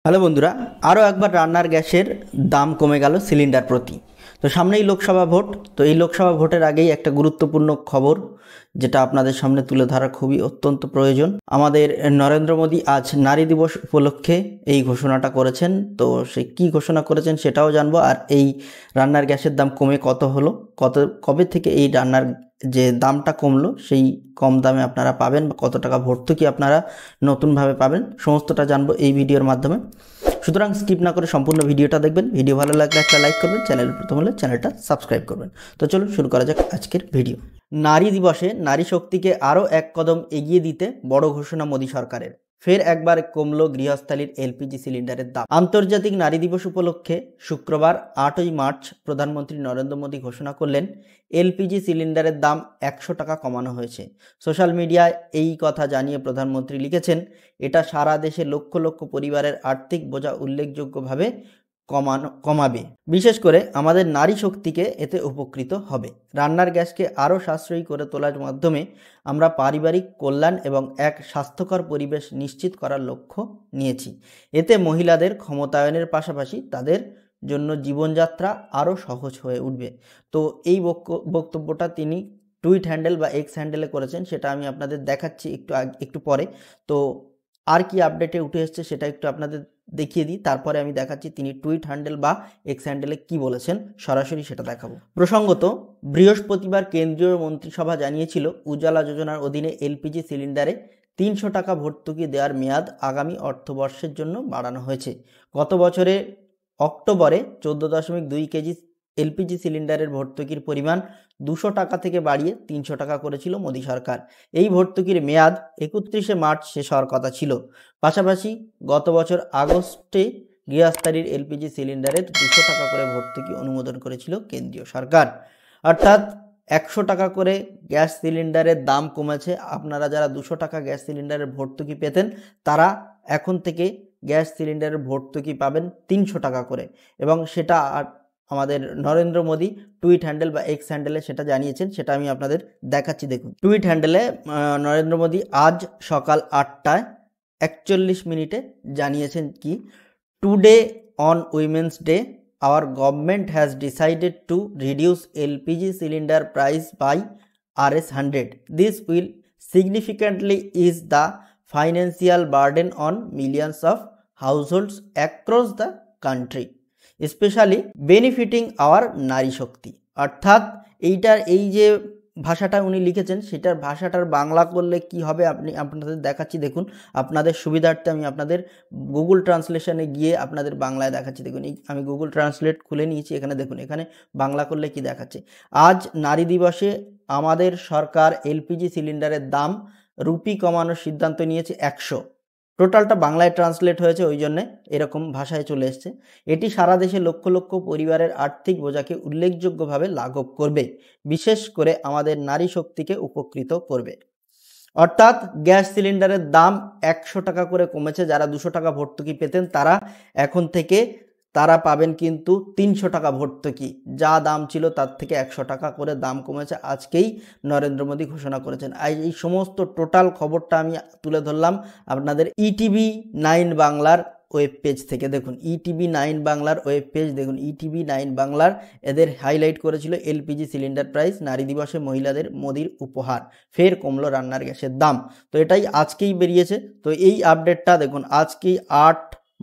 Hello বন্ধুরা, আরও একবার রান্নার গ্যাসের দাম কমে গেল সিলিন্ডার প্রতি। তো সামনেই লোকসভা ভোট। তো এই লোকসভা ভোটের আগেই একটা গুরুত্বপূর্ণ খবর যেটা আপনাদের সামনে তুলে ধরা খুবই অত্যন্ত প্রয়োজন। আমাদের নরেন্দ্র মোদী আজ নারী দিবস উপলক্ষে এই ঘোষণাটা করেছেন। তো সে কি ঘোষণা করেছেন সেটাও জানবো, আর এই রান্নার গ্যাসের দাম কমে কত হলো, কবে থেকে এই রান্নার যে দামটা কমলো সেই কম দামে আপনারা পাবেন বা কত টাকা ভর্তুকি আপনারা নতুনভাবে পাবেন, সমস্তটা জানবো এই ভিডিওর মাধ্যমে। সুতরাং স্কিপ না করে সম্পূর্ণ ভিডিওটা দেখবেন। ভিডিও ভালো লাগলে একটা লাইক করবেন, চ্যানেল প্রথম হলে চ্যানেলটা সাবস্ক্রাইব করবেন। তো চলুন শুরু করা যাক আজকের ভিডিও। নারী দিবসে নারী শক্তিকে আরও এক কদম এগিয়ে দিতে বড় ঘোষণা মোদী সরকারের। ফের একবার কমলো গৃহস্থালির এলপিজি সিলিন্ডারের দাম। আন্তর্জাতিক নারী দিবস উপলক্ষে শুক্রবার 8ই মার্চ প্রধানমন্ত্রী নরেন্দ্র মোদী ঘোষণা করলেন এলপিজি সিলিন্ডারের দাম 100 টাকা কমানো হয়েছে। সোশ্যাল মিডিয়ায় এই কথা জানিয়ে প্রধানমন্ত্রী লিখেছেন, এটা সারা দেশে লক্ষ লক্ষ পরিবারের আর্থিক বোঝা উল্লেখযোগ্যভাবে কমাবে। বিশেষ করে আমাদের নারী শক্তিকে এতে উপকৃত হবে। রান্নার গ্যাসকে আরও সাশ্রয়ী করে তোলার মাধ্যমে আমরা পারিবারিক কল্যাণ এবং এক স্বাস্থ্যকর পরিবেশ নিশ্চিত করার লক্ষ্য নিয়েছি। এতে মহিলাদের ক্ষমতায়নের পাশাপাশি তাদের জন্য জীবনযাত্রা আরও সহজ হয়ে উঠবে। তো এই বক্তব্যটা তিনি টুইট হ্যান্ডেল বা এক্স হ্যান্ডেলে করেছেন, সেটা আমি আপনাদের দেখাচ্ছি একটু পরে। তো আর কি আপডেটে উঠে এসছে সেটা একটু আপনাদের দেখিয়ে দিই, তারপরে আমি দেখাচ্ছি তিনি টুইট হ্যান্ডেল বা এক্স হ্যান্ডেলে কি বলেছেন, সরাসরি সেটা দেখাবো। প্রসঙ্গত, বৃহস্পতিবার কেন্দ্রীয় মন্ত্রিসভা জানিয়েছিল উজালা যোজনার অধীনে এলপিজি সিলিন্ডারে 300 টাকা ভর্তুকি দেওয়ার মেয়াদ আগামী অর্থবর্ষের জন্য বাড়ানো হয়েছে। গত বছরে অক্টোবরে 14.2 কেজি এলপিজি সিলিন্ডারের ভর্তুকির পরিমাণ 200 টাকা থেকে বাড়িয়ে 300 টাকা করেছিল মোদী সরকার। এই ভর্তুকির মেয়াদ 31শে মার্চ শেষ হওয়ার কথা ছিল। পাশাপাশি গত বছর আগস্টে গৃহস্থালির এলপিজি সিলিন্ডারের 200 টাকা করে ভর্তুকি অনুমোদন করেছিল কেন্দ্রীয় সরকার। অর্থাৎ 100 টাকা করে গ্যাস সিলিন্ডারের দাম কমেছে। আপনারা যারা 200 টাকা গ্যাস সিলিন্ডারের ভর্তুকি পেতেন তারা এখন থেকে গ্যাস সিলিন্ডারের ভর্তুকি পাবেন 300 টাকা করে, এবং সেটা আমাদের নরেন্দ্র মোদী টুইট হ্যান্ডেল বা এক্স হ্যান্ডেলে সেটা জানিয়েছেন, সেটা আমি আপনাদের দেখাচ্ছি। দেখুন, টুইট হ্যান্ডেলে নরেন্দ্র মোদী আজ সকাল 8টায় 41 মিনিটে জানিয়েছেন কি, today on women's day our government has decided to reduce LPG cylinder price by Rs 100. This will significantly ease the financial burden on millions of households across the country, especially benefiting our নারী শক্তি। অর্থাৎ এই যে ভাষাটা উনি লিখেছেন সেটার ভাষাটার বাংলা করলে কি হবে আপনাদের দেখাচ্ছি। দেখুন, আপনাদের সুবিধার্থে আমি আপনাদের গুগল ট্রান্সলেশনে গিয়ে আপনাদের বাংলায় দেখাচ্ছি। দেখুন, আমি গুগল ট্রান্সলেট খুলে নিয়েছি, এখানে দেখুন, এখানে বাংলা করলে কি দেখাচ্ছে। আজ নারী দিবসে আমাদের সরকার এলপিজি সিলিন্ডারের দাম রুপি কমানোর সিদ্ধান্ত নিয়েছে 100। টোটালটা বাংলায় ট্রান্সলেট হয়েছে, ওই জন্যে এরকম ভাষায় চলে এসছে। এটি সারা দেশে লক্ষ লক্ষ পরিবারের আর্থিক বোঝাকে উল্লেখযোগ্যভাবে লাঘব করবে, বিশেষ করে আমাদের নারী শক্তিকে উপকৃত করবে। অর্থাৎ গ্যাস সিলিন্ডারের দাম 100 টাকা করে কমেছে। যারা 200 টাকা ভর্তুকি পেতেন তারা এখন থেকে পাবেন কিন্তু 300 টাকা ভর্তুকি। যা দাম ছিল তার থেকে 100 টাকা করে দাম কমেছে, আজকেই নরেন্দ্র মোদী ঘোষণা করেছেন। এই সমস্ত টোটাল খবরটা আমি তুলে ধরলাম আপনাদের ইটিভি 9 বাংলার ওয়েব পেজ থেকে। দেখুন, ইটিভি 9 বাংলার ওয়েব পেজ, দেখুন ইটিভি 9 বাংলার এদের হাইলাইট করেছিল এলপিজি সিলিন্ডার প্রাইস, নারী দিবসে মহিলাদের মোদির উপহার, ফের কমলো রান্নার গ্যাসের দাম। তো এটাই আজকেই বেরিয়েছে। তো এই আপডেটটা দেখুন, আজকেই 8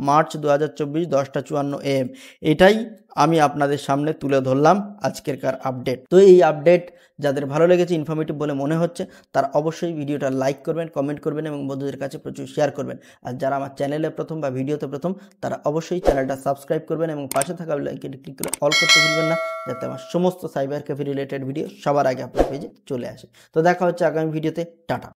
মার্চ 2024 10:54 AM, এটাই আমি আপনাদের সামনে তুলে ধরলাম আজকেরকার আপডেট। তো এই আপডেট যাদের ভালো লেগেছে, ইনফরমেটিভ বলে মনে হচ্ছে, তারা অবশ্যই ভিডিওটা লাইক করবেন, কমেন্ট করবেন এবং বন্ধুদের কাছে প্রচুর শেয়ার করবেন। আর যারা আমার চ্যানেলে প্রথম বা ভিডিওতে প্রথম, তারা অবশ্যই চ্যানেলটা সাবস্ক্রাইব করবেন এবং পাশে থাকা বেল আইকনটি ক্লিক করে অল করতে ভুলবেন না, যাতে আমার সমস্ত সাইবার ক্যাফে রিলেটেড ভিডিও সবার আগে আপনার পেজে চলে আসে। তো দেখা হচ্ছে আগামী ভিডিওতে। টাটা।